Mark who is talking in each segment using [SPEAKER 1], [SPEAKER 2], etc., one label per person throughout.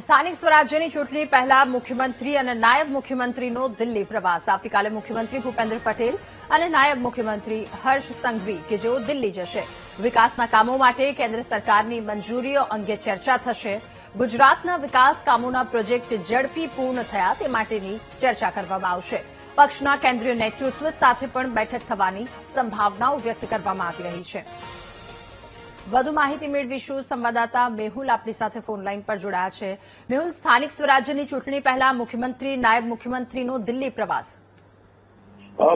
[SPEAKER 1] સ્થાનિક સ્વરાજ્યની ચૂંટણી પહેલા મુખ્યમંત્રી અને નાયબ મુખ્યમંત્રીનો દિલ્હી પ્રવાસ આવતીકાલે મુખ્યમંત્રી ભૂપેન્દ્ર પટેલ અને નાયબ મુખ્યમંત્રી હર્ષ સંઘવી કે જેઓ દિલ્હી જશે વિકાસના કામો માટે કેન્દ્ર સરકારની મંજૂરીઓ અંગે ચર્ચા થશે ગુજરાતના વિકાસ કામોના પ્રોજેક્ટ ઝડપી પૂર્ણ થયા તે માટેની ચર્ચા કરવામાં આવશે પક્ષના કેન્દ્રીય નેતૃત્વ સાથે પણ બેઠક થવાની સંભાવનાઓ વ્યક્ત કરવામાં આવી રહી છે વધુ માહિતી મેળવીશું સંવાદદાતા મેહુલ આપણી સાથે ફોનલાઈન પર જોડાયા છે મેહુલ સ્થાનિક સ્વરાજ્યની ચૂંટણી પહેલા મુખ્યમંત્રી નાયબ મુખ્યમંત્રીનો દિલ્હી પ્રવાસ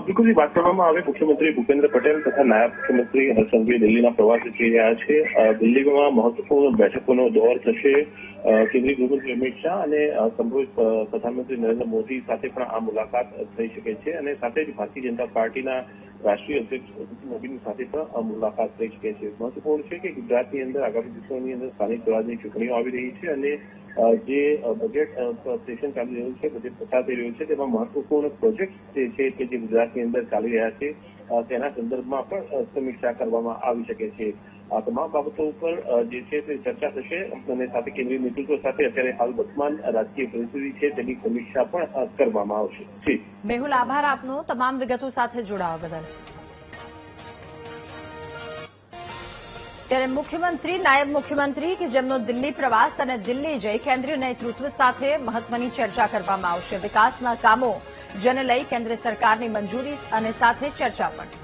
[SPEAKER 2] બિલકુલ વાત કરવામાં આવે મુખ્યમંત્રી ભૂપેન્દ્ર પટેલ તથા નાયબ મુખ્યમંત્રી હર્ષ સંઘવી દિલ્હીના પ્રવાસે જઈ રહ્યા છે દિલ્હીમાં મહત્વપૂર્ણ બેઠકોનો દોર થશે કેન્દ્રીય ગૃહમંત્રી અમિત શાહ અને સંભવિત પ્રધાનમંત્રી નરેન્દ્ર મોદી સાથે પણ આ મુલાકાત થઈ શકે છે અને સાથે જ ભારતીય જનતા પાર્ટીના રાષ્ટ્રીય અધ્યક્ષ મોદીની સાથે પણ મુલાકાત થઈ શકે છે મહત્વપૂર્ણ છે કે ગુજરાતની અંદર આગામી દિવસોની અંદર સ્થાનિક સ્વરાજની ચૂંટણીઓ આવી રહી છે અને જે બજેટ સેશન ચાલી રહ્યું છે બજેટ પસાર થઈ રહ્યું છે તેમાં મહત્વપૂર્ણ પ્રોજેક્ટ જે છે કે જે ગુજરાતની અંદર ચાલી રહ્યા છે તેના સંદર્ભમાં પણ સમીક્ષા કરવામાં આવી શકે છે આ તમામ બાબતો ઉપર જે છે તે ચર્ચા થશે અને સાથે કેન્દ્રીય નેતૃત્વ સાથે અત્યારે હાલ વર્તમાન રાજકીય પરિસ્થિતિ છે તેની સમીક્ષા પણ કરવામાં આવશે
[SPEAKER 1] મેહુલ આભાર આપનો તમામ વિગતો સાથે જોડાવા બદલ ત્યારે મુખ્યમંત્રી નાયબ મુખ્યમંત્રી કે જેમનો દિલ્હી પ્રવાસ અને દિલ્હી જઈ કેન્દ્રીય નેતૃત્વ સાથે મહત્વની ચર્ચા કરવામાં આવશે વિકાસના કામો જેને લઈ કેન્દ્ર સરકારની મંજૂરી અને સાથે ચર્ચા પણ